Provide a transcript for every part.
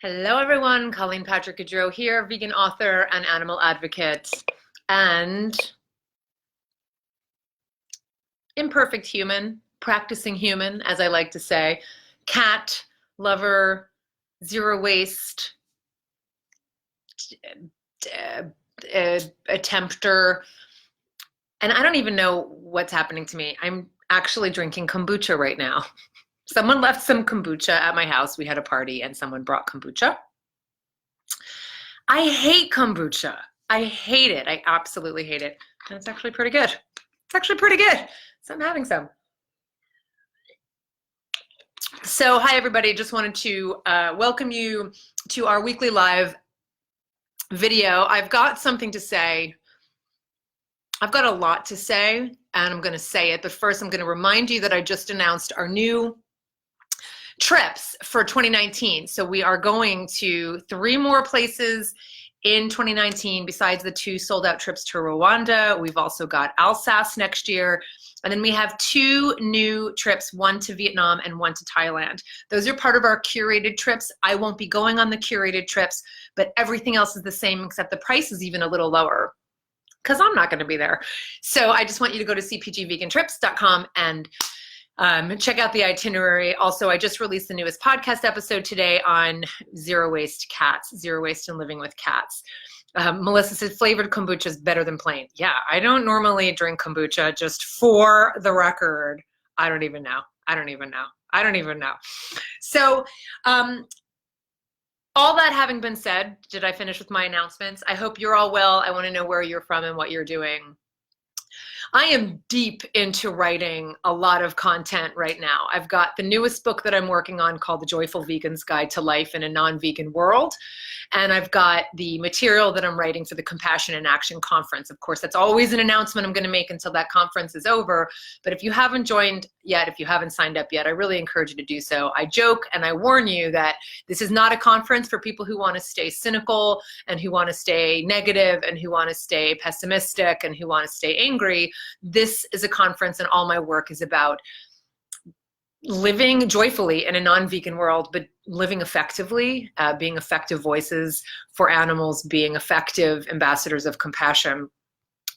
Hello everyone, Colleen Patrick-Goudreau here, vegan author and animal advocate, and imperfect human, practicing human, as I like to say, cat lover, zero waste, attempter, and I don't even know what's happening to me. I'm actually drinking kombucha right now. Someone left some kombucha at my house. We had a party and someone brought kombucha. I hate kombucha. I hate it. I absolutely hate it. And it's actually pretty good. It's actually pretty good. So I'm having some. So hi everybody, just wanted to welcome you to our weekly live video. I've got something to say. I've got a lot to say and I'm going to say it, but first I'm going to remind you that I just announced our new trips for 2019. So we are going to 3 more places in 2019 besides the 2 sold out trips to Rwanda. We've also got Alsace next year. And then we have 2 new trips, 1 to Vietnam and 1 to Thailand. Those are part of our curated trips. I won't be going on the curated trips, but everything else is the same except the price is even a little lower because I'm not going to be there. So I just want you to go to cpgvegantrips.com and check out the itinerary. Also, I just released the newest podcast episode today on zero waste cats, zero waste and living with cats. Melissa said flavored kombucha is better than plain. Yeah, I don't normally drink kombucha, just for the record. I don't even know. So all that having been said, did I finish with my announcements? I hope you're all well. I want to know where you're from and what you're doing. I am deep into writing a lot of content right now. I've got the newest book that I'm working on called The Joyful Vegan's Guide to Life in a Non-Vegan World. And I've got the material that I'm writing for the Compassion in Action Conference. Of course, that's always an announcement I'm going to make until that conference is over. But if you haven't joined yet, if you haven't signed up yet, I really encourage you to do so. I joke and I warn you that this is not a conference for people who want to stay cynical and who want to stay negative and who want to stay pessimistic and who want to stay angry. This is a conference and all my work is about living joyfully in a non-vegan world, but living effectively, being effective voices for animals, being effective ambassadors of compassion.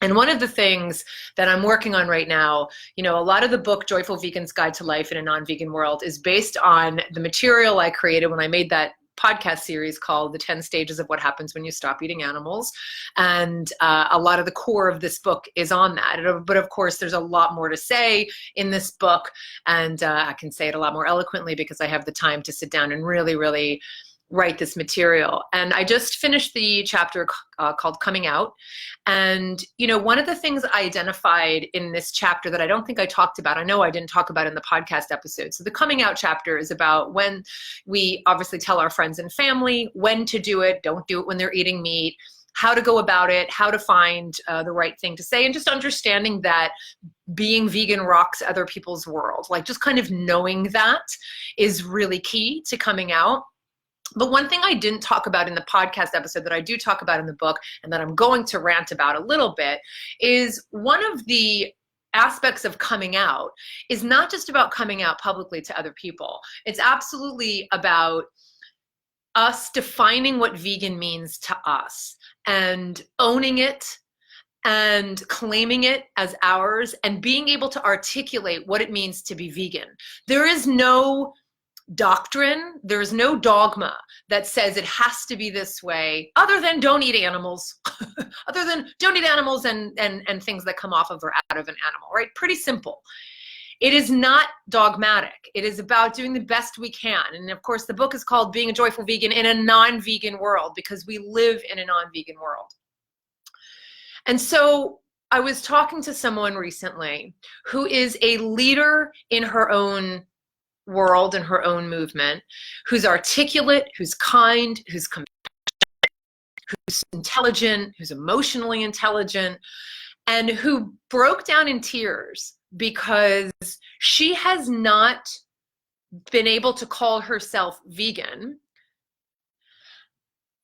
And one of the things that I'm working on right now, you know, a lot of the book Joyful Vegan's Guide to Life in a Non-Vegan World is based on the material I created when I made that podcast series called The 10 Stages of What Happens When You Stop Eating Animals. And a lot of the core of this book is on that. But of course, there's a lot more to say in this book. And I can say it a lot more eloquently because I have the time to sit down and really write this material. And I just finished the chapter called Coming Out. And, you know, one of the things I identified in this chapter that I don't think I talked about, I know I didn't talk about in the podcast episode. So the Coming Out chapter is about when we obviously tell our friends and family when to do it, don't do it when they're eating meat, how to go about it, how to find the right thing to say, and just understanding that being vegan rocks other people's world. Like just kind of knowing that is really key to coming out. But one thing I didn't talk about in the podcast episode that I do talk about in the book and that I'm going to rant about a little bit is one of the aspects of coming out is not just about coming out publicly to other people. It's absolutely about us defining what vegan means to us and owning it and claiming it as ours and being able to articulate what it means to be vegan. There is no doctrine, there's no dogma that says it has to be this way other than don't eat animals, other than don't eat animals and things that come off of or out of an animal, right? Pretty simple. It is not dogmatic. It is about doing the best we can. And of course, the book is called Being a Joyful Vegan in a Non-Vegan World because we live in a non-vegan world. And so I was talking to someone recently who is a leader in her own world and her own movement, who's articulate, who's kind, who's compassionate, who's intelligent, who's emotionally intelligent, and who broke down in tears because she has not been able to call herself vegan.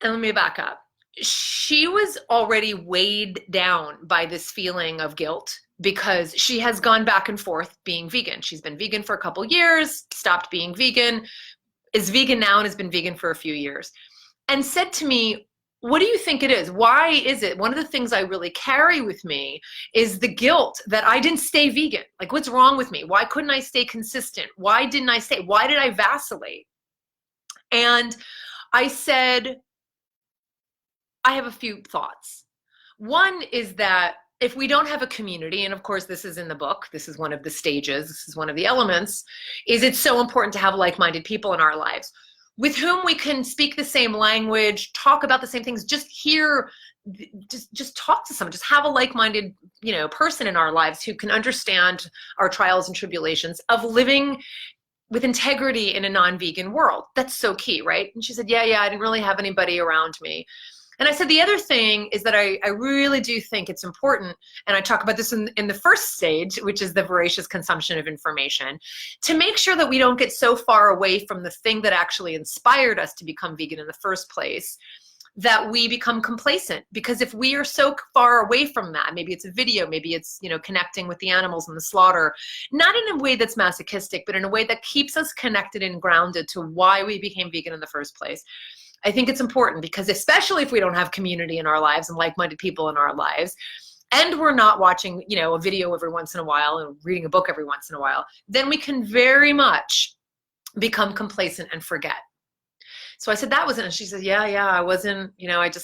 And let me back up. She was already weighed down by this feeling of guilt because she has gone back and forth being vegan. She's been vegan for a couple years, stopped being vegan, is vegan now and has been vegan for a few years, and said to me, what do you think it is? Why is it? One of the things I really carry with me is the guilt that I didn't stay vegan. Like, what's wrong with me? Why couldn't I stay consistent? Why didn't I stay? Why did I vacillate? And I said, I have a few thoughts. One is that if we don't have a community, and of course this is in the book, this is one of the stages, this is one of the elements, is it's so important to have like-minded people in our lives with whom we can speak the same language, talk about the same things, just hear, just talk to someone, just have a like-minded, person in our lives who can understand our trials and tribulations of living with integrity in a non-vegan world. That's so key, right? And she said, yeah, I didn't really have anybody around me. And I said, the other thing is that I really do think it's important, and I talk about this in the first stage, which is the voracious consumption of information, to make sure that we don't get so far away from the thing that actually inspired us to become vegan in the first place, that we become complacent. Because if we are so far away from that, maybe it's a video, maybe it's, connecting with the animals in the slaughter, not in a way that's masochistic, but in a way that keeps us connected and grounded to why we became vegan in the first place. I think it's important, because especially if we don't have community in our lives and like-minded people in our lives, and we're not watching, a video every once in a while and reading a book every once in a while, then we can very much become complacent and forget. So I said, that wasn't, and she said, yeah, I wasn't, it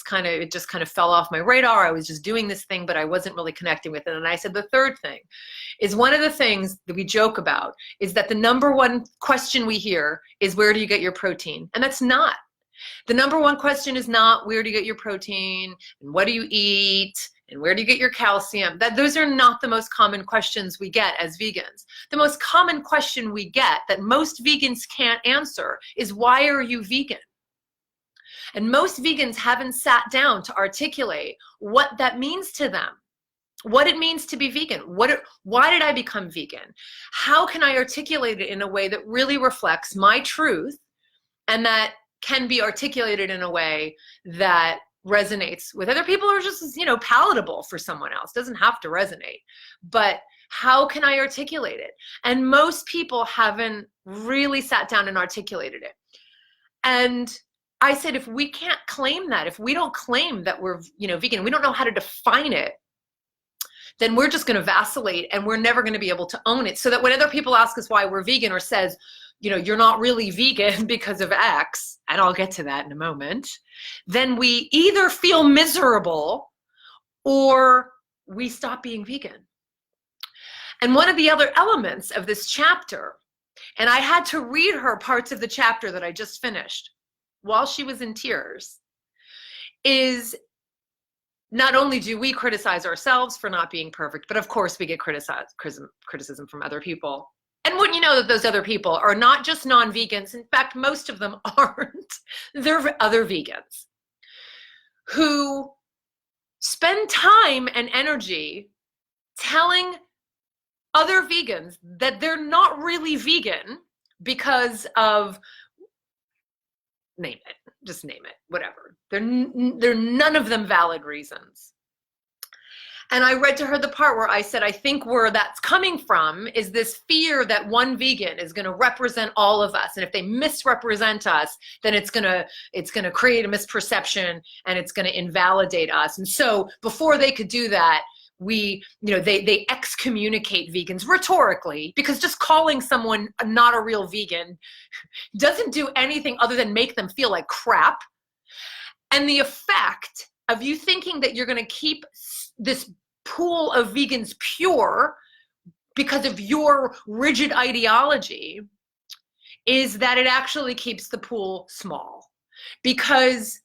just kind of fell off my radar. I was just doing this thing, but I wasn't really connecting with it. And I said, the third thing is, one of the things that we joke about is that the number one question we hear is, where do you get your protein? And that's not. The number one question is not, where do you get your protein, and what do you eat, and where do you get your calcium? Those are not the most common questions we get as vegans. The most common question we get that most vegans can't answer is, why are you vegan? And most vegans haven't sat down to articulate what that means to them, what it means to be vegan. Why did I become vegan? How can I articulate it in a way that really reflects my truth, and that can be articulated in a way that resonates with other people, or just, palatable for someone else? Doesn't have to resonate, but how can I articulate it? And most people haven't really sat down and articulated it. And I said, if we can't claim that, if we don't claim that we're, vegan, we don't know how to define it, then we're just going to vacillate, and we're never going to be able to own it. So that when other people ask us why we're vegan, or says, you're not really vegan because of X, and I'll get to that in a moment, then we either feel miserable or we stop being vegan. And one of the other elements of this chapter, and I had to read her parts of the chapter that I just finished while she was in tears, is not only do we criticize ourselves for not being perfect, but of course we get criticism from other people. And wouldn't you know that those other people are not just non-vegans? In fact, most of them aren't. They're other vegans who spend time and energy telling other vegans that they're not really vegan because of, name it, just name it, whatever. They're none of them valid reasons. And I read to her the part where I said, I think where that's coming from is this fear that one vegan is going to represent all of us. And if they misrepresent us, then it's going to create a misperception, and it's going to invalidate us. And so before they could do that, they excommunicate vegans rhetorically, because just calling someone not a real vegan doesn't do anything other than make them feel like crap. And the effect of you thinking that you're going to keep this pool of vegans pure because of your rigid ideology is that it actually keeps the pool small. Because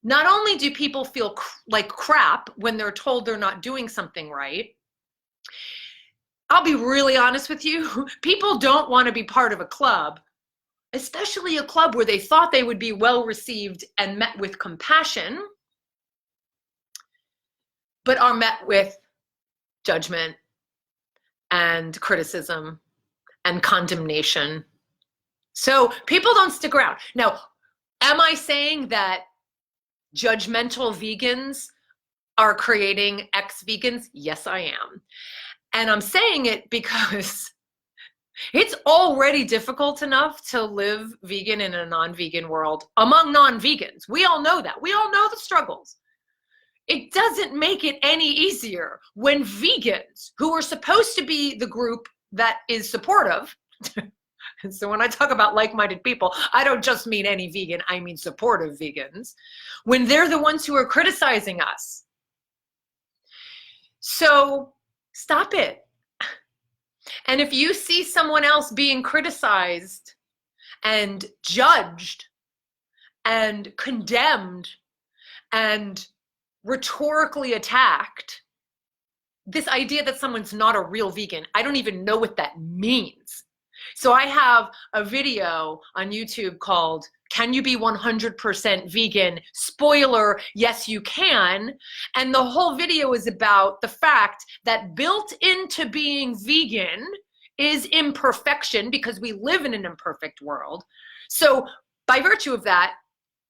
not only do people feel like crap when they're told they're not doing something right, I'll be really honest with you, people don't want to be part of a club, especially a club where they thought they would be well received and met with compassion, but are met with judgment and criticism and condemnation. So people don't stick around. Now, am I saying that judgmental vegans are creating ex-vegans? Yes, I am. And I'm saying it because It's already difficult enough to live vegan in a non-vegan world among non-vegans. We all know that. We all know the struggles. It doesn't make it any easier when vegans, who are supposed to be the group that is supportive, and so when I talk about like-minded people, I don't just mean any vegan, I mean supportive vegans, when they're the ones who are criticizing us. So stop it. And if you see someone else being criticized and judged and condemned and rhetorically attacked, this idea that someone's not a real vegan, I don't even know what that means. So I have a video on YouTube called "Can You Be 100% Vegan?" Spoiler, yes you can. And the whole video is about the fact that built into being vegan is imperfection, because we live in an imperfect world. So by virtue of that,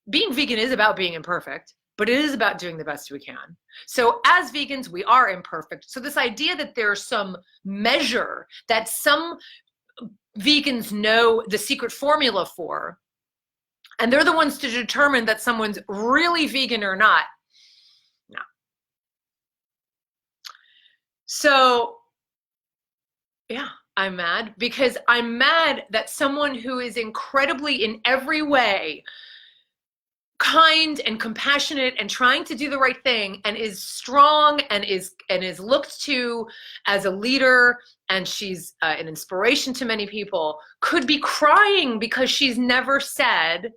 being vegan is about being imperfect, but it is about doing the best we can. So as vegans, we are imperfect. So this idea that there's some measure that some vegans know the secret formula for, and they're the ones to determine that someone's really vegan or not, no. So yeah, I'm mad, because I'm mad that someone who is incredibly in every way kind and compassionate and trying to do the right thing and is strong and is looked to as a leader, and she's an inspiration to many people, could be crying because she's never said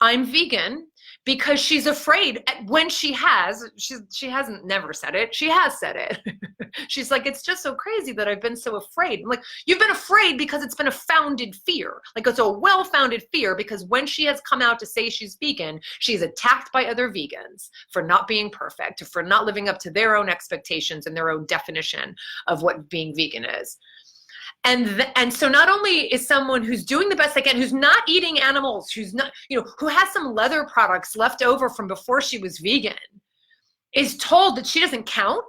I'm vegan, because she's afraid. When she hasn't never said it, she has said it. She's like, it's just so crazy that I've been so afraid. I'm like, you've been afraid because it's been a founded fear. Like, it's a well-founded fear, because when she has come out to say she's vegan, she's attacked by other vegans for not being perfect, for not living up to their own expectations and their own definition of what being vegan is. And so not only is someone who's doing the best they can, who's not eating animals, who's not, who has some leather products left over from before she was vegan, is told that she doesn't count.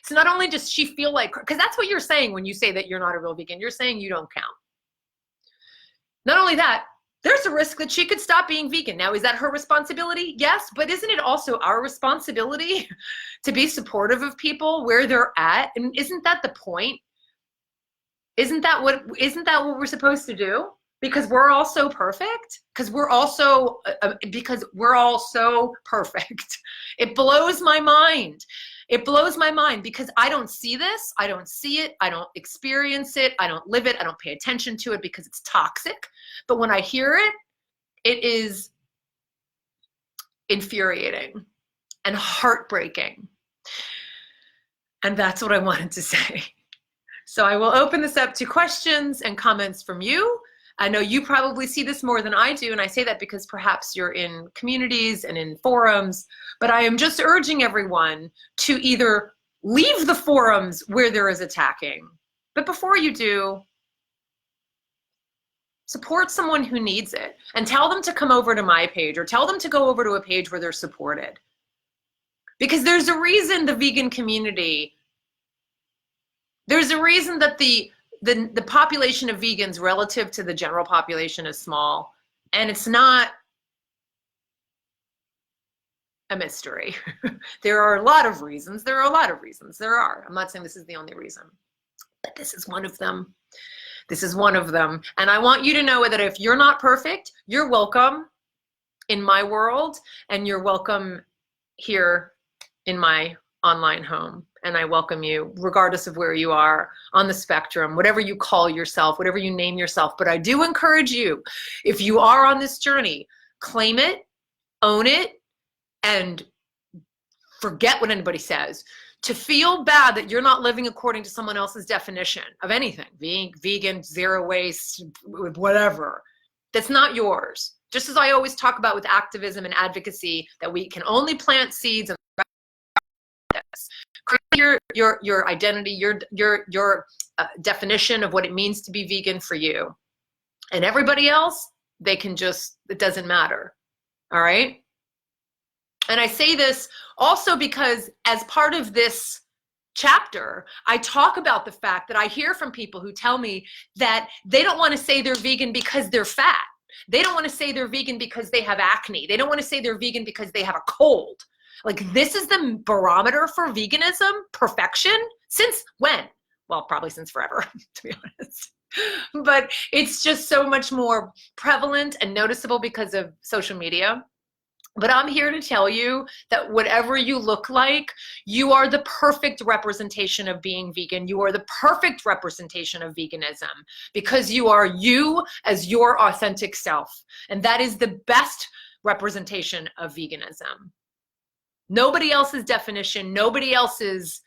So not only does she feel like, because that's what you're saying when you say that you're not a real vegan, you're saying you don't count. Not only that, there's a risk that she could stop being vegan. Now, is that her responsibility? Yes, but isn't it also our responsibility to be supportive of people where they're at? And isn't that the point? Isn't that what we're supposed to do? Because we're all so perfect? Because we're all so perfect. It blows my mind. It blows my mind, because I don't see this. I don't see it. I don't experience it. I don't live it. I don't pay attention to it because it's toxic. But when I hear it, it is infuriating and heartbreaking. And that's what I wanted to say. So I will open this up to questions and comments from you. I know you probably see this more than I do, and I say that because perhaps you're in communities and in forums, but I am just urging everyone to either leave the forums where there is attacking, but before you do, support someone who needs it, and tell them to come over to my page, or tell them to go over to a page where they're supported. Because there's a reason the vegan community, there's a reason that the population of vegans relative to the general population is small, and it's not a mystery. There are a lot of reasons. There are. I'm not saying this is the only reason, but this is one of them. This is one of them. And I want you to know that if you're not perfect, you're welcome in my world, and you're welcome here in my online home. And I welcome you regardless of where you are on the spectrum, whatever you call yourself, whatever you name yourself. But I do encourage you, if you are on this journey, claim it, own it, and forget what anybody says. To feel bad that you're not living according to someone else's definition of anything, being vegan, zero waste, whatever, that's not yours. Just as I always talk about with activism and advocacy, that we can only plant seeds and create your identity, your definition of what it means to be vegan for you. And everybody else, they can just, it doesn't matter. All right? And I say this also because as part of this chapter, I talk about the fact that I hear from people who tell me that they don't want to say they're vegan because they're fat. They don't want to say they're vegan because they have acne. They don't want to say they're vegan because they have a cold. Like, this is the barometer for veganism, perfection. Since when? Well, probably since forever, to be honest. But it's just so much more prevalent and noticeable because of social media. But I'm here to tell you that whatever you look like, you are the perfect representation of being vegan. You are the perfect representation of veganism, because you are you as your authentic self. And that is the best representation of veganism. Nobody else's definition, nobody else's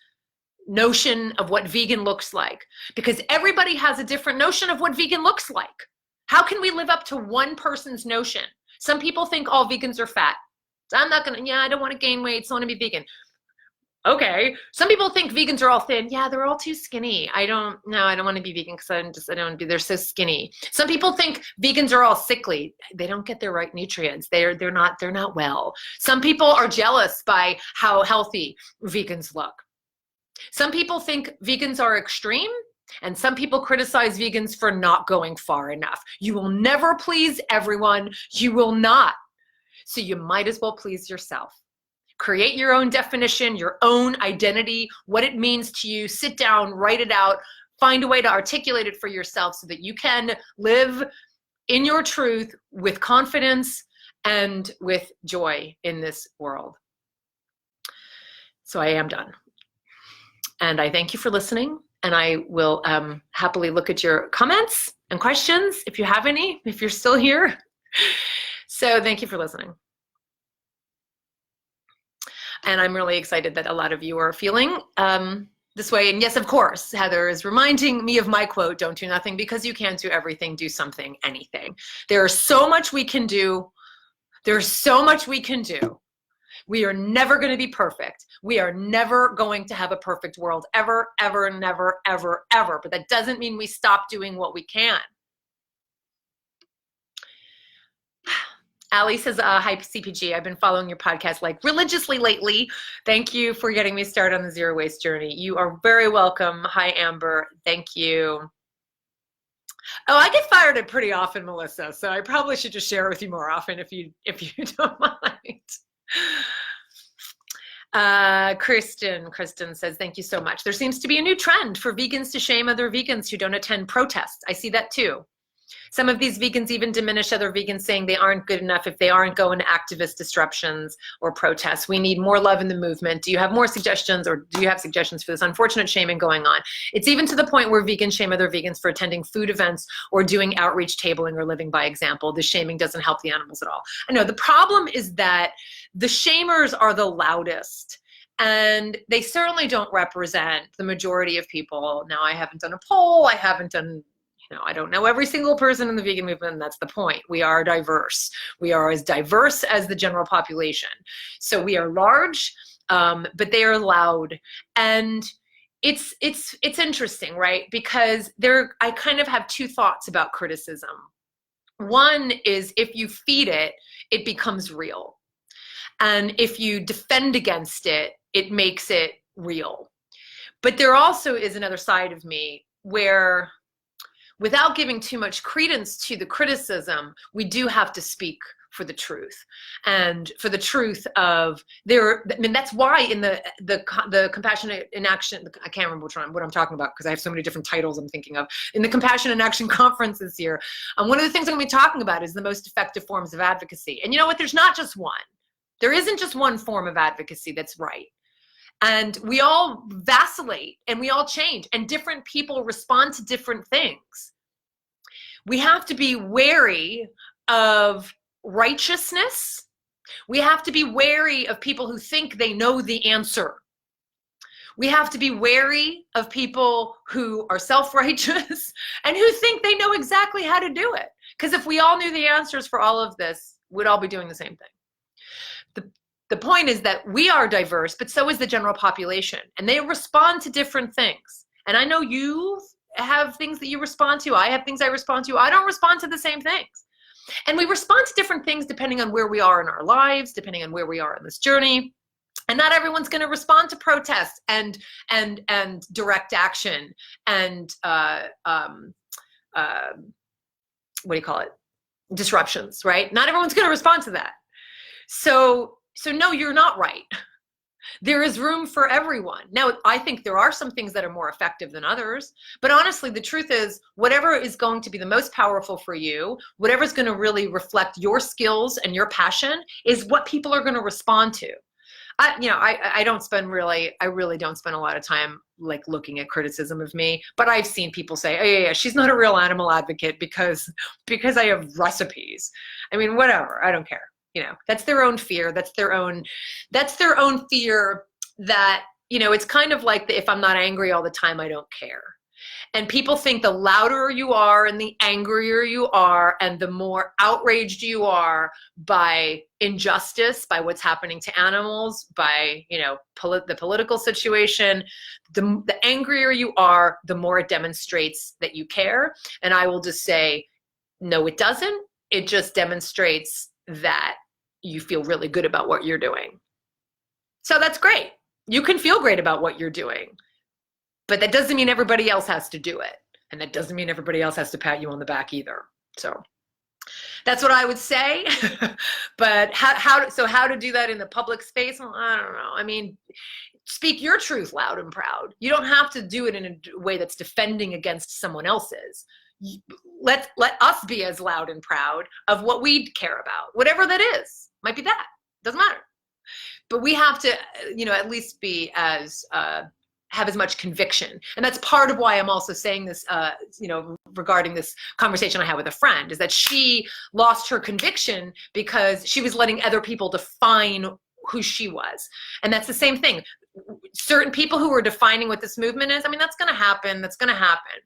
notion of what vegan looks like, because everybody has a different notion of what vegan looks like. How can we live up to one person's notion? Some people think all vegans are fat. So I'm not gonna, I don't want to gain weight, so I want to be vegan. Okay. Some people think vegans are all thin. Yeah, they're all too skinny. I don't want to be vegan because I don't want to be, they're so skinny. Some people think vegans are all sickly. They don't get their right nutrients. They're not well. Some people are jealous by how healthy vegans look. Some people think vegans are extreme, and some people criticize vegans for not going far enough. You will never please everyone. You will not. So you might as well please yourself. Create your own definition, your own identity, what it means to you. Sit down, write it out, find a way to articulate it for yourself so that you can live in your truth with confidence and with joy in this world. So I am done. And I thank you for listening. And I will happily look at your comments and questions if you have any, if you're still here. So thank you for listening. And I'm really excited that a lot of you are feeling this way. And yes, of course, Heather is reminding me of my quote, don't do nothing because you can't do everything, do something, anything. There's so much we can do. There's so much we can do. We are never going to be perfect. We are never going to have a perfect world ever, ever, never, ever, ever. But that doesn't mean we stop doing what we can. Ali says, hi, CPG. I've been following your podcast like religiously lately. Thank you for getting me started on the zero waste journey. You are very welcome. Hi, Amber. Thank you. Oh, I get fired at pretty often, Melissa. So I probably should just share with you more often if you don't mind. Kristen says, thank you so much. There seems to be a new trend for vegans to shame other vegans who don't attend protests. I see that too. Some of these vegans even diminish other vegans, saying they aren't good enough if they aren't going to activist disruptions or protests. We need more love in the movement. Do you have more suggestions, or do you have suggestions for this unfortunate shaming going on? It's even to the point where vegans shame other vegans for attending food events or doing outreach tabling or living by example. The shaming doesn't help the animals at all. I know the problem is that the shamers are the loudest, and they certainly don't represent the majority of people. Now, I haven't done a poll. I haven't done, I don't know every single person in the vegan movement, and that's the point. We are diverse. We are as diverse as the general population. So we are large, but they are loud. And it's interesting, right? Because I kind of have two thoughts about criticism. One is, if you feed it, it becomes real. And if you defend against it, it makes it real. But there also is another side of me where, without giving too much credence to the criticism, we do have to speak for the truth, and for the truth of that's why in the Compassionate in Action, I can't remember what I'm talking about because I have so many different titles I'm thinking of. In the Compassion in Action conference this year, one of the things I'm going to be talking about is the most effective forms of advocacy. And you know what? There's not just one. There isn't just one form of advocacy that's right. And we all vacillate and we all change, and different people respond to different things. We have to be wary of righteousness. We have to be wary of people who think they know the answer. We have to be wary of people who are self-righteous and who think they know exactly how to do it. Because if we all knew the answers for all of this, we'd all be doing the same thing. The point is that we are diverse, but so is the general population, and they respond to different things. And I know you have things that you respond to. I have things I respond to. I don't respond to the same things. And we respond to different things depending on where we are in our lives, depending on where we are in this journey. And not everyone's going to respond to protests and direct action and what do you call it? Disruptions, right? Not everyone's going to respond to that. So no, you're not right. There is room for everyone. Now, I think there are some things that are more effective than others, but honestly, the truth is whatever is going to be the most powerful for you, whatever is going to really reflect your skills and your passion is what people are going to respond to. I really don't spend a lot of time like looking at criticism of me, but I've seen people say, oh yeah, she's not a real animal advocate because I have recipes. I mean, whatever, I don't care. You know, that's their own fear. That's their own fear that, you know, it's kind of like if I'm not angry all the time, I don't care. And people think the louder you are and the angrier you are and the more outraged you are by injustice, by what's happening to animals, by, you know, the political situation, the angrier you are, the more it demonstrates that you care. And I will just say, no, it doesn't. It just demonstrates that you feel really good about what you're doing. So that's great. You can feel great about what you're doing. But that doesn't mean everybody else has to do it. And that doesn't mean everybody else has to pat you on the back either. So that's what I would say. But how to do that in the public space? Well, I don't know. I mean, speak your truth loud and proud. You don't have to do it in a way that's defending against someone else's. Let us be as loud and proud of what we care about, whatever that is. Might be that. Doesn't matter. But we have to, you know, at least be as have as much conviction. And that's part of why I'm also saying this, you know, regarding this conversation I had with a friend, is that she lost her conviction because she was letting other people define who she was. And that's the same thing. Certain people who are defining what this movement is, I mean, that's going to happen. That's going to happen.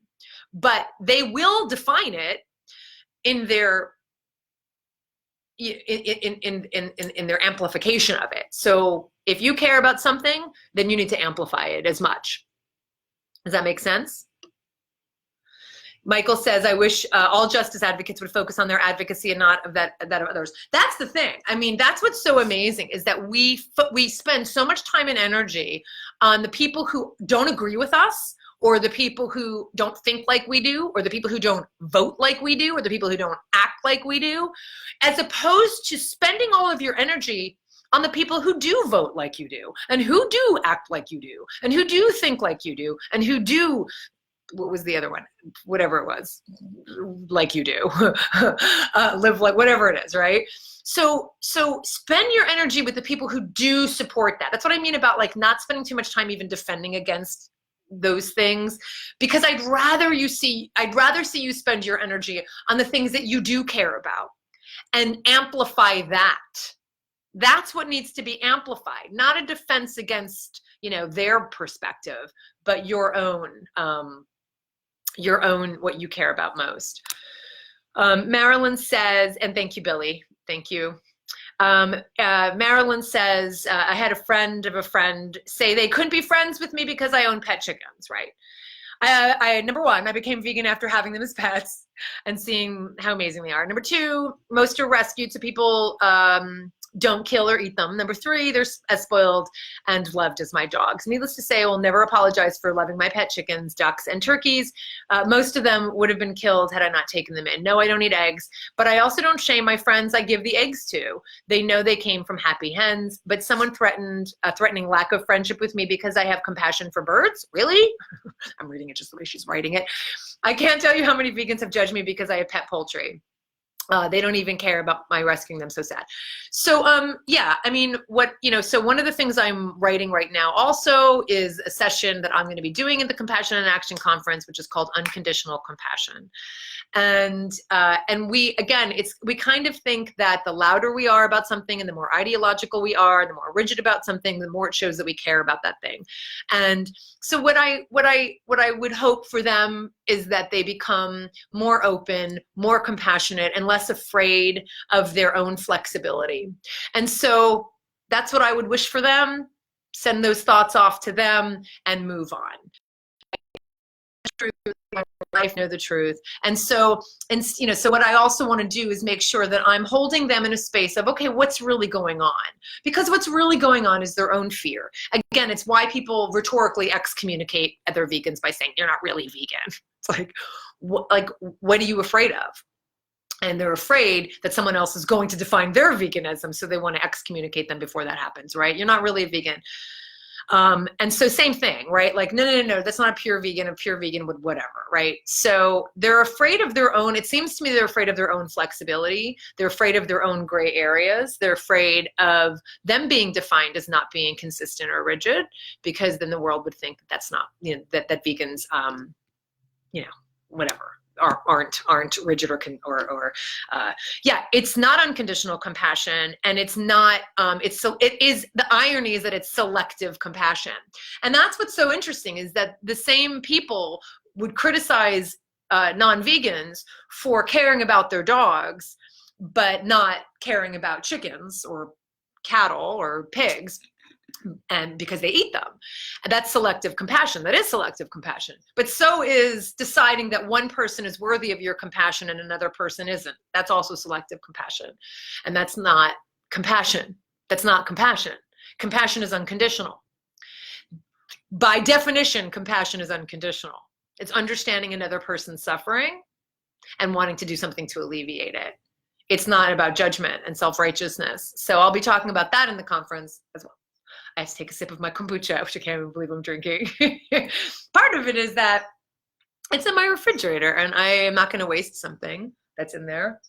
But they will define it in their in their amplification of it. So if you care about something, then you need to amplify it as much. Does that make sense? Michael says, I wish all justice advocates would focus on their advocacy and not of that of others. That's the thing. I mean, that's what's so amazing, is that we spend so much time and energy on the people who don't agree with us, or the people who don't think like we do, or the people who don't vote like we do, or the people who don't act like we do, as opposed to spending all of your energy on the people who do vote like you do, and who do act like you do, and who do think like you do, and who do, what was the other one? Whatever it was, like you do, live like, whatever it is, right? So spend your energy with the people who do support that. That's what I mean about like not spending too much time even defending against those things, because I'd rather see you spend your energy on the things that you do care about and amplify that. That's what needs to be amplified, not a defense against, you know, their perspective, but your own, what you care about most. Marilyns says, and thank you, Billy, thank you. Marilyns says, I had a friend of a friend say they couldn't be friends with me because I own pet chickens, right? Number one, I became vegan after having them as pets and seeing how amazing they are. Number two, most are rescued, so people don't kill or eat them. Number three, they're as spoiled and loved as my dogs. Needless to say, I will never apologize for loving my pet chickens, ducks, and turkeys. Most of them would have been killed had I not taken them in. No, I don't eat eggs, but I also don't shame my friends I give the eggs to. They know they came from happy hens, but someone threatening lack of friendship with me because I have compassion for birds? Really? I'm reading it just the way she's writing it. I can't tell you how many vegans have judged me because I have pet poultry. They don't even care about my rescuing them. So sad. So, yeah, I mean, so one of the things I'm writing right now also is a session that I'm going to be doing at the Compassion and Action Conference, which is called Unconditional Compassion. And we kind of think that the louder we are about something and the more ideological we are, the more rigid about something, the more it shows that we care about that thing. And so what I would hope for them is that they become more open, more compassionate, and less afraid of their own flexibility. And so that's what I would wish for them. Send those thoughts off to them and move on. My life know the truth. And so, so what I also want to do is make sure that I'm holding them in a space of, okay, what's really going on? Because what's really going on is their own fear. Again, it's why people rhetorically excommunicate other vegans by saying, you're not really vegan. It's like, what are you afraid of? And they're afraid that someone else is going to define their veganism, so they want to excommunicate them before that happens, right? You're not really a vegan. And so same thing, right? Like, no, that's not a pure vegan would whatever, right? So they're afraid of their own, it seems to me they're afraid of their own flexibility. They're afraid of their own gray areas. They're afraid of them being defined as not being consistent or rigid, because then the world would think that that's not, that vegans, whatever, aren't rigid or it's not unconditional compassion, and it's not it is, the irony is that it's selective compassion. And that's what's so interesting, is that the same people would criticize non-vegans for caring about their dogs but not caring about chickens or cattle or pigs, and because they eat them. And that's selective compassion. That is selective compassion. But so is deciding that one person is worthy of your compassion and another person isn't. That's also selective compassion. And that's not compassion. That's not compassion. Compassion is unconditional. By definition, compassion is unconditional. It's understanding another person's suffering and wanting to do something to alleviate it. It's not about judgment and self-righteousness. So I'll be talking about that in the conference as well. I have to take a sip of my kombucha, which I can't even believe I'm drinking. Part of it is that it's in my refrigerator, and I am not going to waste something that's in there.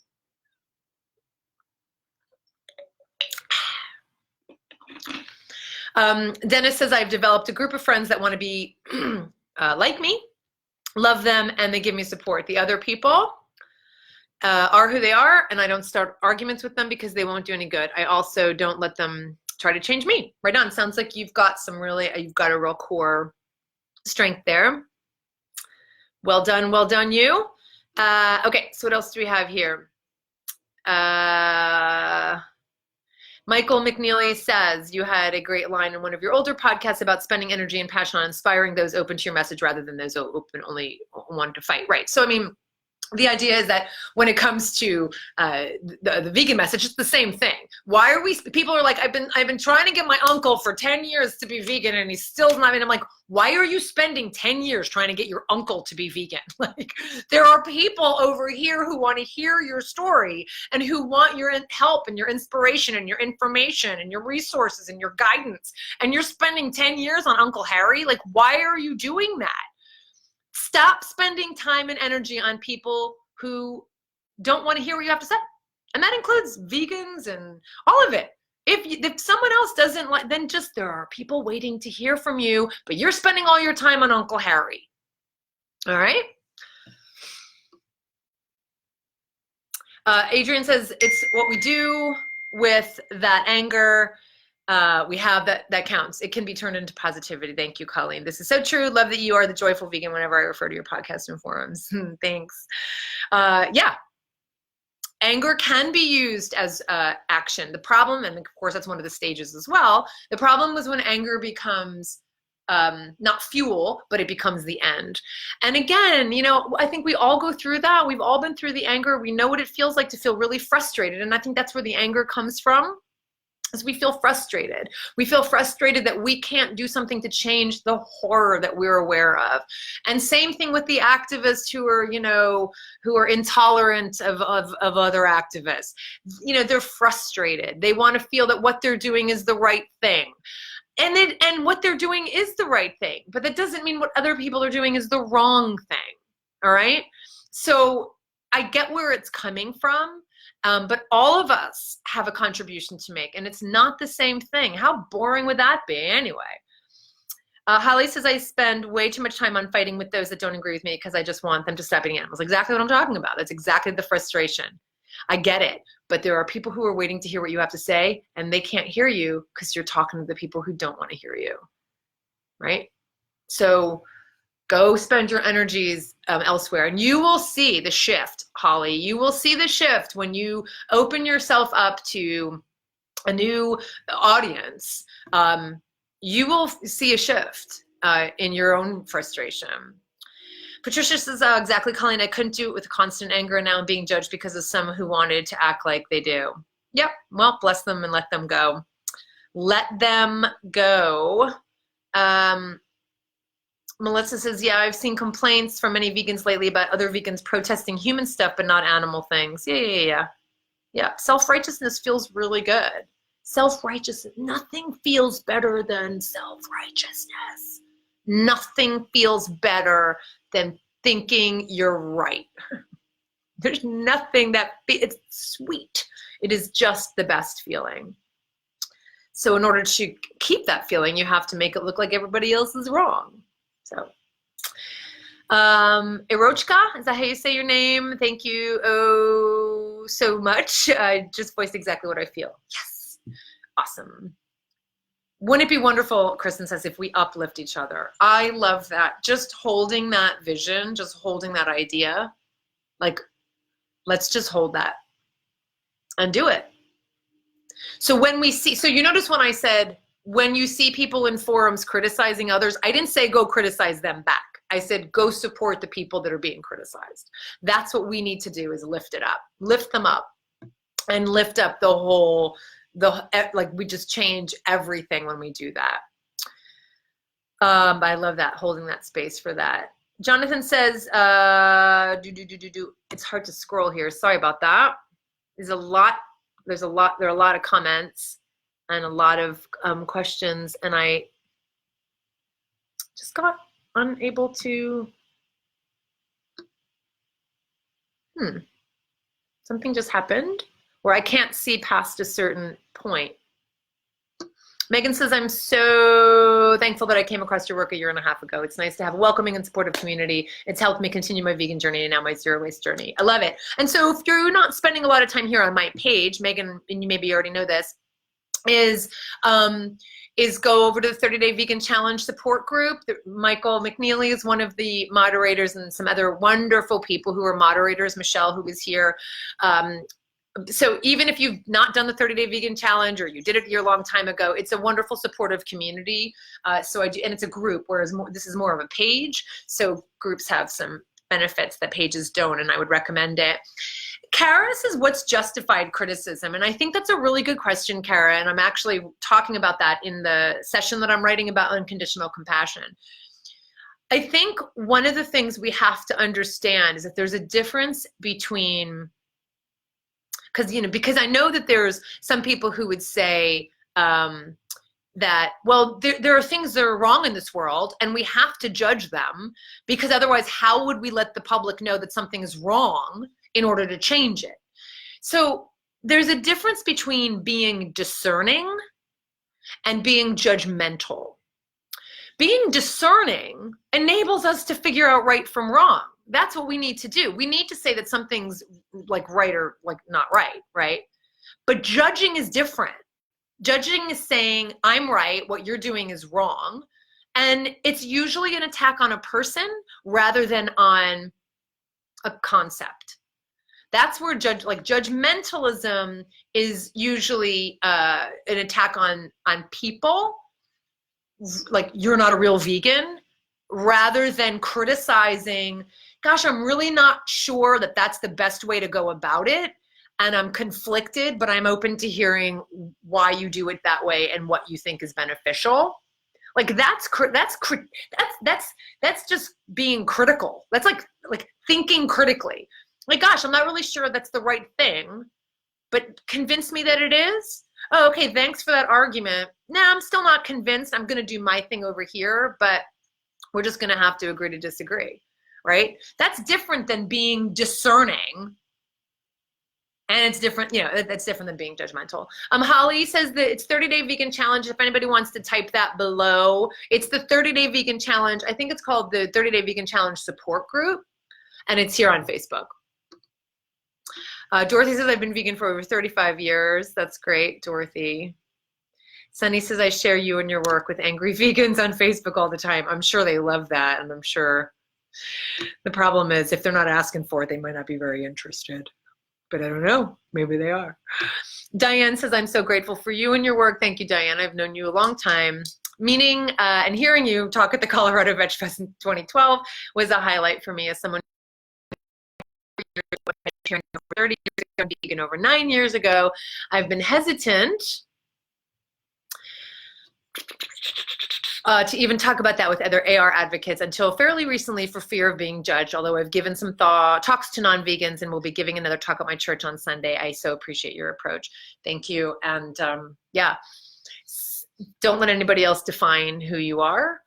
Dennis says, I've developed a group of friends that want to be like me, love them, and they give me support. The other people are who they are, and I don't start arguments with them because they won't do any good. I also don't let them try to change me. Right on. Sounds like you've got you've got a real core strength there. Well done you. Okay, so what else do we have here? Michael McNeely says, you had a great line in one of your older podcasts about spending energy and passion on inspiring those open to your message rather than those open only wanting to fight. Right. So, I mean, the idea is that when it comes to the vegan message, it's the same thing. Why are people are like, I've been trying to get my uncle for 10 years to be vegan and he's still not. And I'm like, why are you spending 10 years trying to get your uncle to be vegan? Like, there are people over here who want to hear your story and who want your help and your inspiration and your information and your resources and your guidance. And you're spending 10 years on Uncle Harry. Like, why are you doing that? Stop spending time and energy on people who don't want to hear what you have to say. And that includes vegans and all of it. If someone else doesn't like, then just, there are people waiting to hear from you, but you're spending all your time on Uncle Harry. All right? Adrian says, it's what we do with that anger. We have that counts. It can be turned into positivity. Thank you, Colleen. This is so true. Love that you are the joyful vegan whenever I refer to your podcast and forums. Thanks. Yeah. Anger can be used as action. The problem, and of course that's one of the stages as well, the problem was when anger becomes not fuel, but it becomes the end. And again, I think we all go through that. We've all been through the anger. We know what it feels like to feel really frustrated. And I think that's where the anger comes from. As we feel frustrated. We feel frustrated that we can't do something to change the horror that we're aware of. And same thing with the activists who are intolerant of other activists. They're frustrated. They want to feel that what they're doing is the right thing. And what they're doing is the right thing, but that doesn't mean what other people are doing is the wrong thing. All right? So I get where it's coming from. But all of us have a contribution to make, and it's not the same thing. How boring would that be anyway? Holly says, I spend way too much time on fighting with those that don't agree with me because I just want them to stop eating animals. Exactly what I'm talking about. That's exactly the frustration. I get it. But there are people who are waiting to hear what you have to say, and they can't hear you because you're talking to the people who don't want to hear you. Right? So go spend your energies elsewhere, and you will see the shift, Holly. You will see the shift when you open yourself up to a new audience. You will see a shift in your own frustration. Patricia says, exactly, Colleen, I couldn't do it with constant anger, and now I'm being judged because of some who wanted to act like they do. Yep, well, bless them and let them go. Let them go. Melissa says, yeah, I've seen complaints from many vegans lately about other vegans protesting human stuff but not animal things. Yeah. Self-righteousness feels really good. Self-righteousness, nothing feels better than self-righteousness. Nothing feels better than thinking you're right. There's nothing it's sweet. It is just the best feeling. So in order to keep that feeling, you have to make it look like everybody else is wrong. So, Erochka, is that how you say your name? Thank you so much. I just voiced exactly what I feel. Yes, awesome. Wouldn't it be wonderful, Kristen says, if we uplift each other? I love that. Just holding that vision, just holding that idea, like, let's just hold that and do it. So when we see, so you notice when I said, when you see people in forums criticizing others, I didn't say go criticize them back. I said go support the people that are being criticized. That's what we need to do, is lift it up, lift them up, and lift up the whole, like, we just change everything when we do that. I love that, holding that space for that. Jonathan says, it's hard to scroll here. Sorry about that. There are a lot of comments and a lot of questions, and I just got unable to, something just happened where I can't see past a certain point. Megan says, I'm so thankful that I came across your work a year and a half ago. It's nice to have a welcoming and supportive community. It's helped me continue my vegan journey and now my zero waste journey. I love it. And so if you're not spending a lot of time here on my page, Megan, and you maybe already know this, is go over to the 30-Day Vegan Challenge support group. Michael McNeely is one of the moderators, and some other wonderful people who are moderators, Michelle, who is here. So even if you've not done the 30-Day Vegan Challenge, or you did it a year-long time ago, it's a wonderful supportive community. And it's a group, whereas this is more of a page. So groups have some benefits that pages don't, and I would recommend it. Kara says, what's justified criticism? And I think that's a really good question, Kara, and I'm actually talking about that in the session that I'm writing about unconditional compassion. I think one of the things we have to understand is that there's a difference between, because I know that there's some people who would say that, well, there are things that are wrong in this world and we have to judge them, because otherwise how would we let the public know that something is wrong in order to change it? So there's a difference between being discerning and being judgmental. Being discerning enables us to figure out right from wrong. That's what we need to do. We need to say that something's like right or like not right, right? But judging is different. Judging is saying, I'm right, what you're doing is wrong. And it's usually an attack on a person rather than on a concept. That's where judgmentalism is usually an attack on people, like you're not a real vegan, rather than criticizing, gosh, I'm really not sure that that's the best way to go about it, and I'm conflicted, but I'm open to hearing why you do it that way and what you think is beneficial. Like that's just being critical. That's like thinking critically. Like, gosh, I'm not really sure that's the right thing, but convince me that it is. Oh, okay, thanks for that argument. Nah, I'm still not convinced. I'm going to do my thing over here, but we're just going to have to agree to disagree, right? That's different than being discerning. And it's different, that's different than being judgmental. Holly says that it's 30-Day Vegan Challenge. If anybody wants to type that below, it's the 30-Day Vegan Challenge. I think it's called the 30-Day Vegan Challenge support group, and it's here on Facebook. Dorothy says, I've been vegan for over 35 years. That's great, Dorothy. Sunny says, I share you and your work with angry vegans on Facebook all the time. I'm sure they love that, and I'm sure the problem is if they're not asking for it, they might not be very interested. But I don't know, maybe they are. Diane says, I'm so grateful for you and your work. Thank you, Diane. I've known you a long time. Meeting and hearing you talk at the Colorado Veg Fest in 2012 was a highlight for me as someone over 30 years ago, vegan over 9 years ago. I've been hesitant to even talk about that with other AR advocates until fairly recently for fear of being judged, although I've given some talks to non-vegans and will be giving another talk at my church on Sunday. I so appreciate your approach. Thank you. And yeah, don't let anybody else define who you are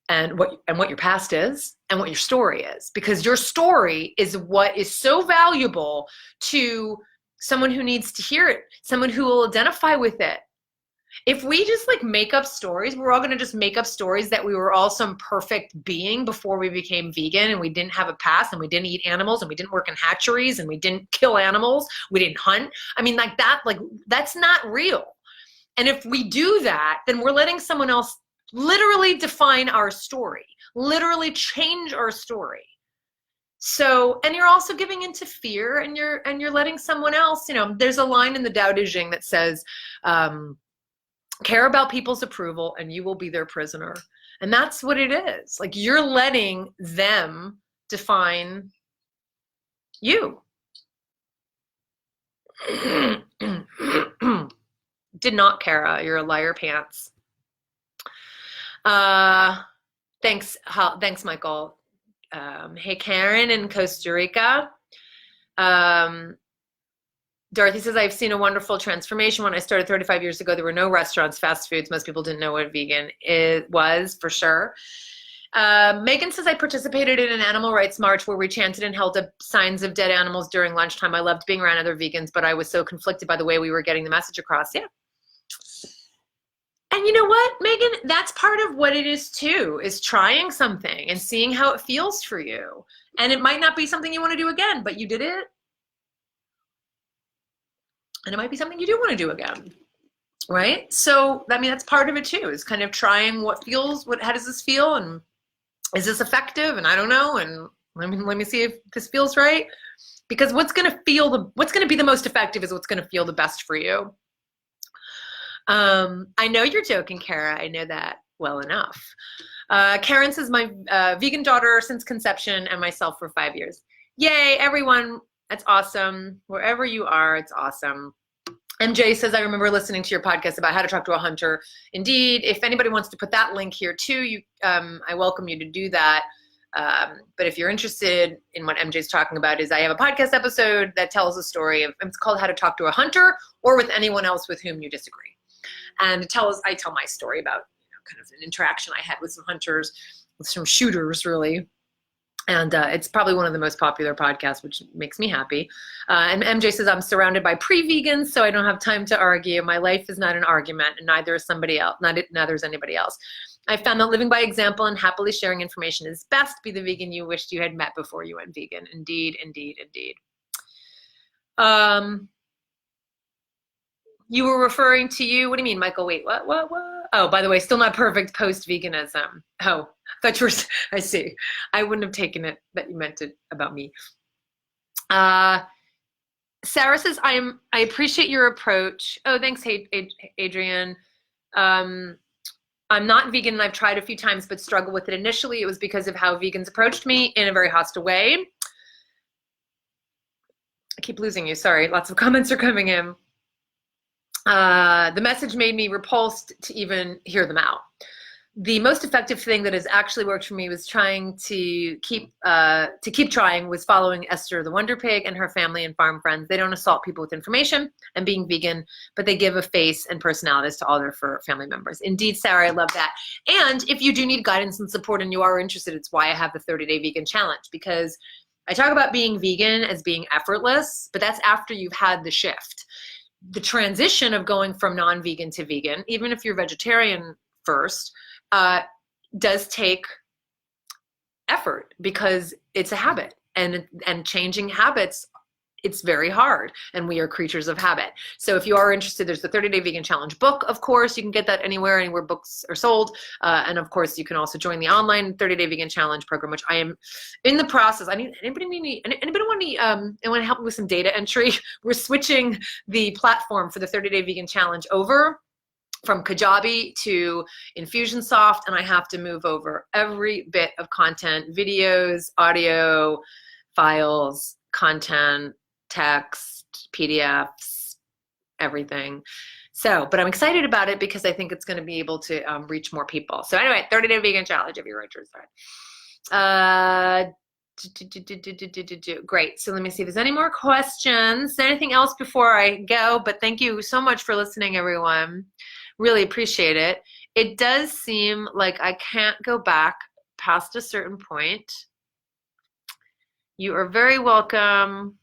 and what your past is and what your story is, because your story is what is so valuable to someone who needs to hear it, someone who will identify with it. If we just like make up stories, we're all going to just make up stories that we were all some perfect being before we became vegan, and we didn't have a past, and we didn't eat animals, and we didn't work in hatcheries, and we didn't kill animals, we didn't hunt. I mean, like that's not real. And if we do that, then we're letting someone else literally define our story, literally change our story. So, and you're also giving into fear, and you're letting someone else, you know, there's a line in the Tao Te Ching that says, care about people's approval and you will be their prisoner. And that's what it is. Like, you're letting them define you. Did not, Kara. You're a liar pants. Thanks, Michael. Hey, Karen in Costa Rica. Dorothy says, I've seen a wonderful transformation. When I started 35 years ago, there were no restaurants, fast foods. Most people didn't know what vegan was, for sure. Megan says, I participated in an animal rights march where we chanted and held up signs of dead animals during lunchtime. I loved being around other vegans, but I was so conflicted by the way we were getting the message across. Yeah. And you know what, Megan? That's part of what it is too, is trying something and seeing how it feels for you. And it might not be something you want to do again, but you did it. And it might be something you do want to do again, right? So, I mean, that's part of it too, is kind of trying how does this feel? And is this effective? And I don't know. And let me see if this feels right. Because what's going to be the most effective is what's going to feel the best for you. I know you're joking, Kara. I know that well enough. Karen says, my vegan daughter since conception and myself for 5 years. Yay, everyone. That's awesome. Wherever you are, it's awesome. MJ says, I remember listening to your podcast about how to talk to a hunter. Indeed, if anybody wants to put that link here too, I welcome you to do that. But if you're interested in what MJ's talking about, is I have a podcast episode that tells a story of, it's called How to Talk to a Hunter or with Anyone Else with Whom You Disagree. And I tell my story about, kind of an interaction I had with some hunters, with some shooters really. And it's probably one of the most popular podcasts, which makes me happy. And MJ says, I'm surrounded by pre-vegans, so I don't have time to argue. My life is not an argument, and neither is somebody else. Neither is anybody else. I found that living by example and happily sharing information is best. Be the vegan you wished you had met before you went vegan. Indeed, indeed, indeed. You were referring to you. What do you mean, Michael? Wait, what? Oh, by the way, still not perfect post-veganism. Oh, I thought you were, I see. I wouldn't have taken it that you meant it about me. Sarah says, I appreciate your approach. Oh, thanks, Adrian. I'm not vegan and I've tried a few times but struggled with it initially. It was because of how vegans approached me in a very hostile way. I keep losing you. Sorry, lots of comments are coming in. The message made me repulsed to even hear them out. The most effective thing that has actually worked for me was trying to keep trying was following Esther the Wonder Pig and her family and farm friends. They don't assault people with information and being vegan, but they give a face and personalities to all their family members. Indeed, Sarah, I love that. And if you do need guidance and support and you are interested, it's why I have the 30-day vegan challenge, because I talk about being vegan as being effortless, but that's after you've had the shift. The transition of going from non-vegan to vegan, even if you're vegetarian first, does take effort because it's a habit, and changing habits, it's very hard, and we are creatures of habit. So if you are interested, there's the 30-day vegan challenge book. Of course, you can get that anywhere books are sold. And of course, you can also join the online 30-day vegan challenge program, which I am in the process. Anybody want to help me with some data entry? We're switching the platform for the 30-day vegan challenge over. from Kajabi to Infusionsoft, and I have to move over every bit of content, videos, audio, files, content, text, PDFs, everything. So, but I'm excited about it because I think it's going to be able to reach more people. So anyway, 30-day vegan challenge if you're interested. Great. So let me see if there's any more questions. Anything else before I go? But thank you so much for listening, everyone. Really appreciate it. It does seem like I can't go back past a certain point. You are very welcome.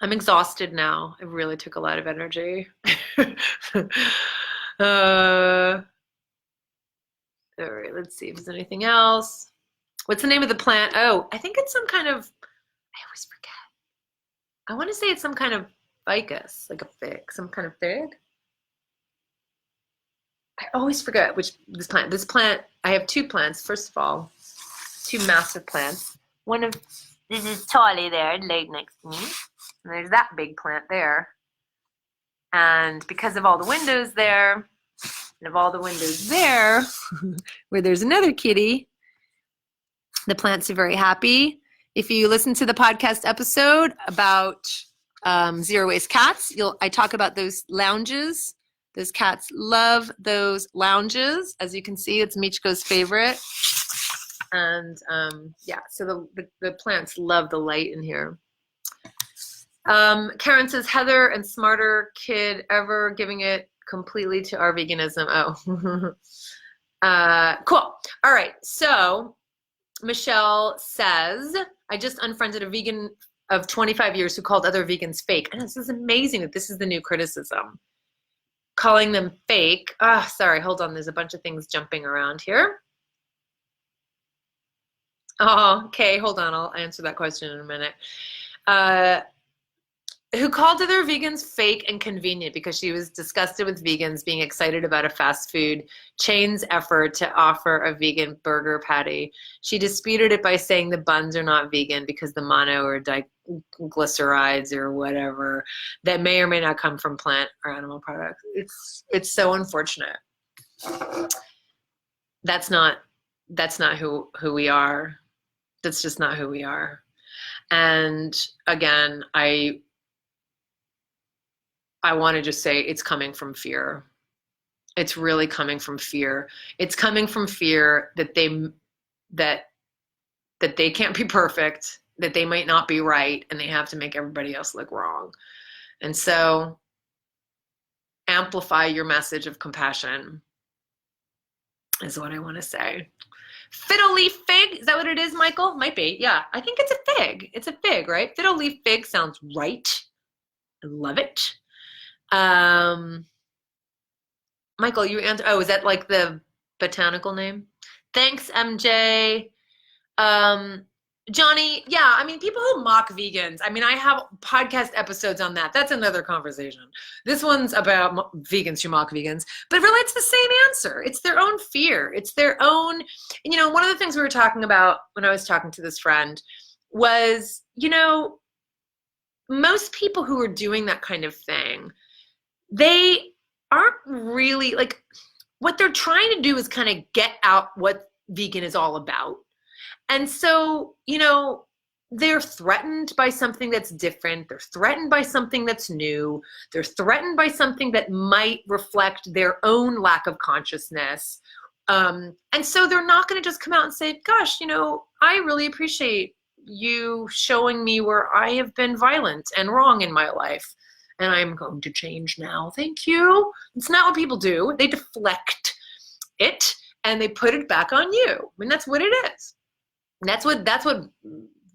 I'm exhausted now. It really took a lot of energy. All right, let's see if there's anything else. What's the name of the plant? Oh, I think it's some kind of, I always forget. I want to say it's some kind of ficus, like a fig, some kind of fig. I always forget which this plant. This plant, I have two plants. First of all, two massive plants. One of, this is Tolly there, laid next to me. And there's that big plant there. And because of all the windows there, and of all the windows there, where there's another kitty, the plants are very happy. If you listen to the podcast episode about zero waste cats, I talk about those lounges. Those cats love those lounges. As you can see, it's Michiko's favorite. And yeah, so the plants love the light in here. Karen says, Heather and smarter kid ever giving it completely to our veganism. Oh, cool. All right. So Michelle says, I just unfriended a vegan of 25 years who called other vegans fake. And this is amazing that this is the new criticism. Calling them fake. Ah, sorry. Hold on. There's a bunch of things jumping around here. Oh, okay. Hold on. I'll answer that question in a minute. Who called other vegans fake and convenient because she was disgusted with vegans being excited about a fast food chain's effort to offer a vegan burger patty. She disputed it by saying the buns are not vegan because the mono or diglycerides or whatever that may or may not come from plant or animal products. It's so unfortunate. That's not who we are. That's just not who we are. And again, I want to just say it's coming from fear. It's really coming from fear. It's coming from fear that they can't be perfect, that they might not be right, and they have to make everybody else look wrong. And so amplify your message of compassion is what I want to say. Fiddle leaf fig, is that what it is, Michael? Might be, yeah. I think it's a fig. It's a fig, right? Fiddle leaf fig sounds right. I love it. Michael, you answer. Oh, is that like the botanical name? Thanks, MJ. Johnny, yeah, I mean, people who mock vegans, I mean, I have podcast episodes on that. That's another conversation. This one's about vegans who mock vegans, but really it's the same answer. It's their own fear. It's their own, and, you know, one of the things we were talking about when I was talking to this friend was, you know, most people who are doing that kind of thing, they aren't really, like, what they're trying to do is kind of get out what vegan is all about. And so, you know, they're threatened by something that's different. They're threatened by something that's new. They're threatened by something that might reflect their own lack of consciousness. And so they're not going to just come out and say, gosh, you know, I really appreciate you showing me where I have been violent and wrong in my life. And I'm going to change now. Thank you. It's not what people do. They deflect it and they put it back on you. I mean, that's what it is. That's what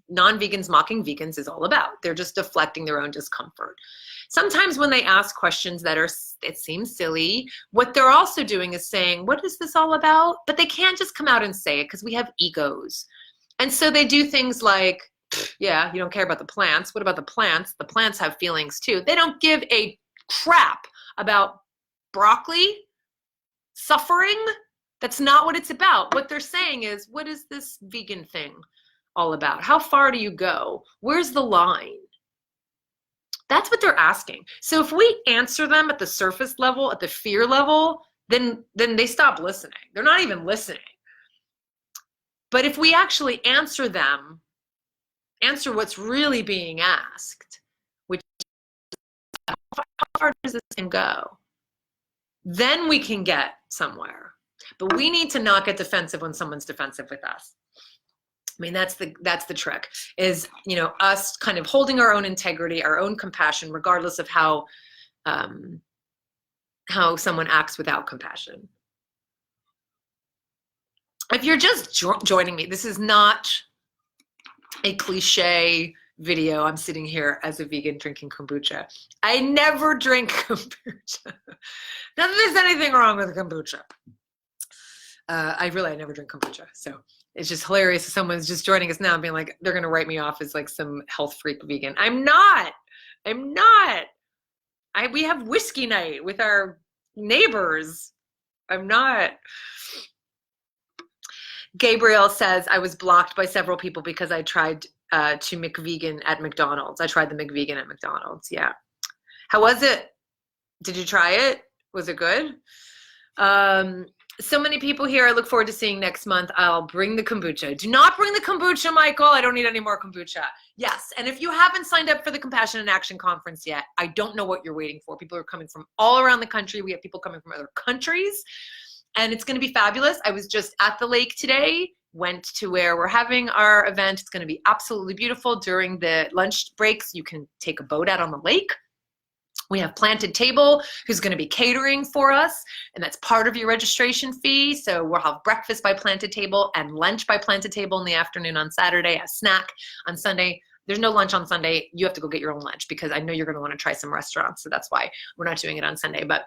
non-vegans mocking vegans is all about. They're just deflecting their own discomfort. Sometimes when they ask questions it seems silly, what they're also doing is saying, what is this all about? But they can't just come out and say it because we have egos. And so they do things like, yeah, you don't care about the plants. What about the plants? The plants have feelings too. They don't give a crap about broccoli, suffering. That's not what it's about. What they're saying is, what is this vegan thing all about? How far do you go? Where's the line? That's what they're asking. So if we answer them at the surface level, at the fear level, then they stop listening. They're not even listening. But if we actually answer them, answer what's really being asked, which is, how far does this thing go? Then we can get somewhere. But we need to not get defensive when someone's defensive with us. I mean, that's the trick, is, you know, us kind of holding our own integrity, our own compassion, regardless of how someone acts without compassion. If you're just joining me, this is not a cliche video. I'm sitting here as a vegan drinking kombucha. I never drink kombucha. Not that there's anything wrong with kombucha. I never drink kombucha. So it's just hilarious if someone's just joining us now and being like, they're going to write me off as like some health freak vegan. I'm not. We have whiskey night with our neighbors. I'm not. Gabriel says, I was blocked by several people because I tried to McVegan at McDonald's. I tried the McVegan at McDonald's. Yeah. How was it? Did you try it? Was it good? So many people here I look forward to seeing next month. I'll bring the kombucha. Do not bring the kombucha, Michael. I don't need any more kombucha. Yes, and if you haven't signed up for the Compassion in Action Conference yet, I don't know what you're waiting for. People are coming from all around the country. We have people coming from other countries, and it's going to be fabulous. I was just at the lake today, went to where we're having our event. It's going to be absolutely beautiful. During the lunch breaks, you can take a boat out on the lake. We have Planted Table, who's going to be catering for us, and that's part of your registration fee. So we'll have breakfast by Planted Table and lunch by Planted Table in the afternoon on Saturday, a snack on Sunday. There's no lunch on Sunday. You have to go get your own lunch because I know you're going to want to try some restaurants. So that's why we're not doing it on Sunday. But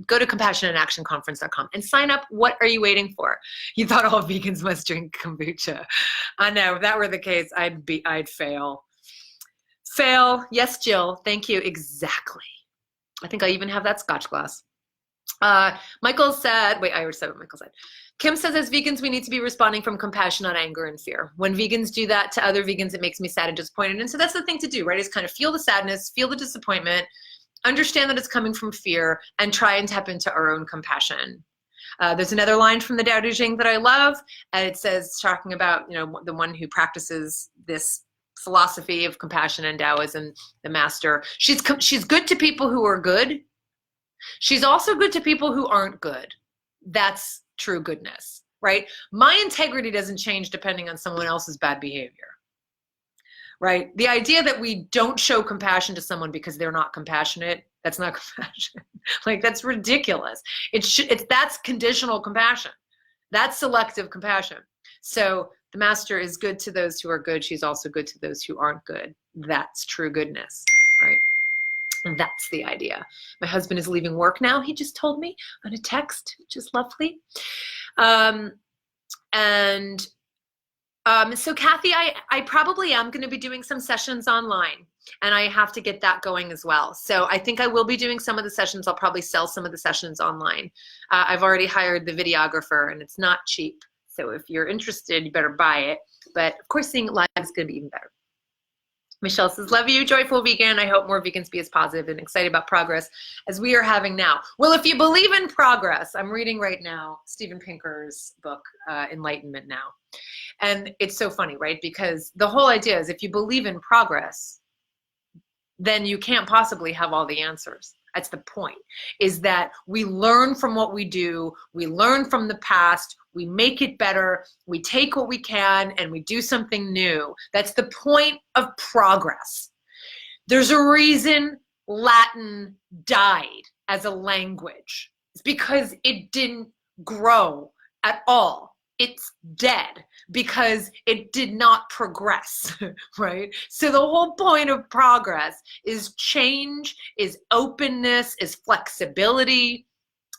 go to compassionandactionconference.com and sign up. What are you waiting for? You thought all vegans must drink kombucha. I know, if that were the case, I'd fail. Fail. Yes, Jill. Thank you. Exactly. I think I even have that Scotch glass. Michael said, wait, I already said what Michael said. Kim says, as vegans, we need to be responding from compassion, not anger and fear. When vegans do that to other vegans, it makes me sad and disappointed. And so that's the thing to do, right? Is kind of feel the sadness, feel the disappointment, understand that it's coming from fear, and try and tap into our own compassion. There's another line from the Tao Te Ching that I love, and it says, talking about, you know, the one who practices this philosophy of compassion and Taoism, the master. She's good to people who are good. She's also good to people who aren't good. That's true goodness, right? My integrity doesn't change depending on someone else's bad behavior, right? The idea that we don't show compassion to someone because they're not compassionate, that's not compassion. Like, that's ridiculous. That's conditional compassion. That's selective compassion. So the master is good to those who are good. She's also good to those who aren't good. That's true goodness, right? And that's the idea. My husband is leaving work now. He just told me on a text, which is lovely. So Kathy, I probably am going to be doing some sessions online, and I have to get that going as well. So I think I will be doing some of the sessions. I'll probably sell some of the sessions online. I've already hired the videographer, and it's not cheap. So if you're interested, you better buy it. But of course, seeing it live is going to be even better. Michelle says, love you, joyful vegan. I hope more vegans be as positive and excited about progress as we are having now. Well, if you believe in progress, I'm reading right now Steven Pinker's book, Enlightenment Now. And it's so funny, right? Because the whole idea is if you believe in progress, then you can't possibly have all the answers. That's the point, is that we learn from what we do, we learn from the past, we make it better, we take what we can, and we do something new. That's the point of progress. There's a reason Latin died as a language. It's because it didn't grow at all. It's dead because it did not progress, right? So the whole point of progress is change, is openness, is flexibility,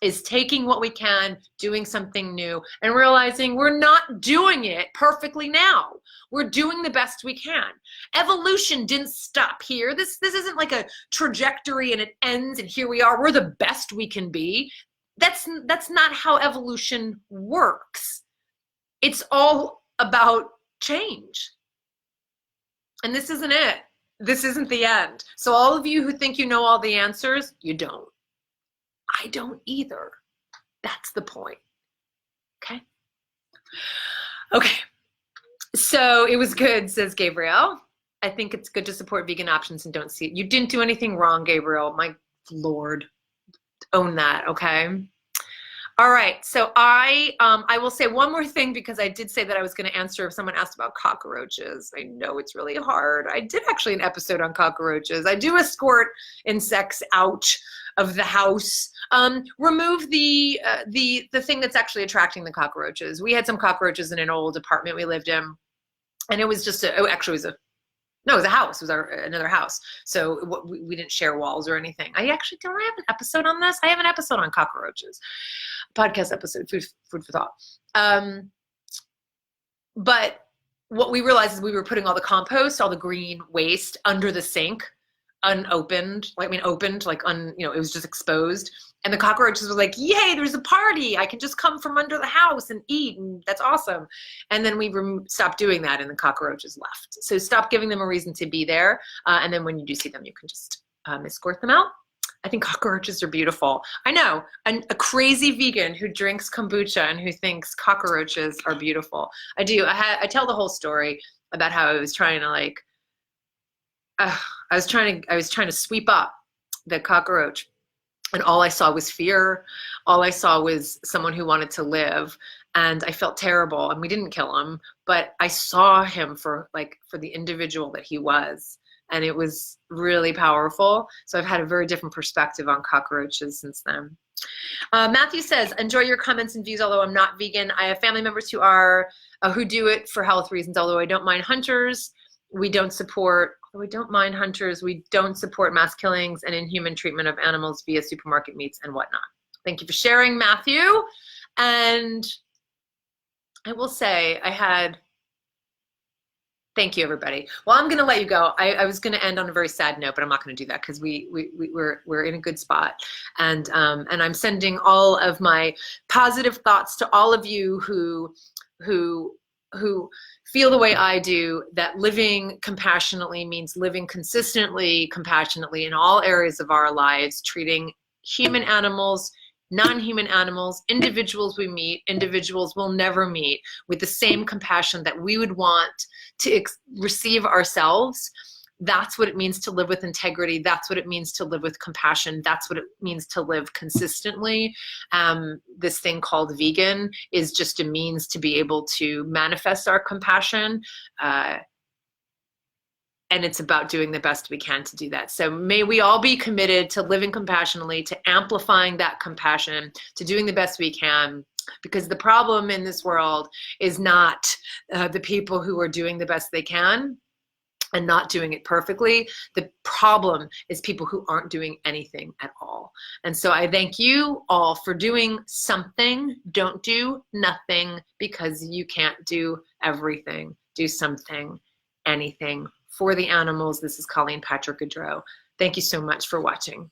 is taking what we can, doing something new, and realizing we're not doing it perfectly now. We're doing the best we can. Evolution didn't stop here. This isn't like a trajectory and it ends and here we are. We're the best we can be. That's not how evolution works. It's all about change. And this isn't it. This isn't the end. So all of you who think you know all the answers, you don't. I don't either. That's the point. Okay? Okay. So it was good, says Gabriel. I think it's good to support vegan options and don't see it. You didn't do anything wrong, Gabriel. My Lord. Own that, okay? All right, so I will say one more thing because I did say that I was going to answer if someone asked about cockroaches. I know it's really hard. I did actually an episode on cockroaches. I do escort insects out of the house. Remove the thing that's actually attracting the cockroaches. We had some cockroaches in an old apartment we lived in, and it was just it was a house. It was another house. So we didn't share walls or anything. Don't I have an episode on this? I have an episode on cockroaches. Podcast episode, food for thought. But what we realized is we were putting all the compost, all the green waste under the sink, opened, it was just exposed. And the cockroaches were like, yay, there's a party. I can just come from under the house and eat. And that's awesome. And then we stopped doing that and the cockroaches left. So stop giving them a reason to be there. And then when you do see them, you can just escort them out. I think cockroaches are beautiful. I know, a crazy vegan who drinks kombucha and who thinks cockroaches are beautiful. I do. I tell the whole story about how I was trying to I was trying to sweep up the cockroach, and all I saw was fear. All I saw was someone who wanted to live, and I felt terrible. And we didn't kill him, but I saw him for the individual that he was. And it was really powerful. So I've had a very different perspective on cockroaches since then. Matthew says, enjoy your comments and views, although I'm not vegan. I have family members who are, who do it for health reasons, although I don't mind hunters. We don't support mass killings and inhuman treatment of animals via supermarket meats and whatnot. Thank you for sharing, Matthew. And I will say thank you, everybody. Well, I'm going to let you go. I was going to end on a very sad note, but I'm not going to do that because we're in a good spot. And I'm sending all of my positive thoughts to all of you who feel the way I do, that living compassionately means living consistently, compassionately in all areas of our lives, treating human animals, non-human animals, individuals we meet, individuals we'll never meet, with the same compassion that we would want to receive ourselves. That's what it means to live with integrity. That's what it means to live with compassion. That's what it means to live consistently. This thing called vegan is just a means to be able to manifest our compassion. And it's about doing the best we can to do that. So may we all be committed to living compassionately, to amplifying that compassion, to doing the best we can, because the problem in this world is not the people who are doing the best they can and not doing it perfectly. The problem is people who aren't doing anything at all. And so I thank you all for doing something. Don't do nothing, because you can't do everything. Do something, anything. For the animals, this is Colleen Patrick-Goudreau. Thank you so much for watching.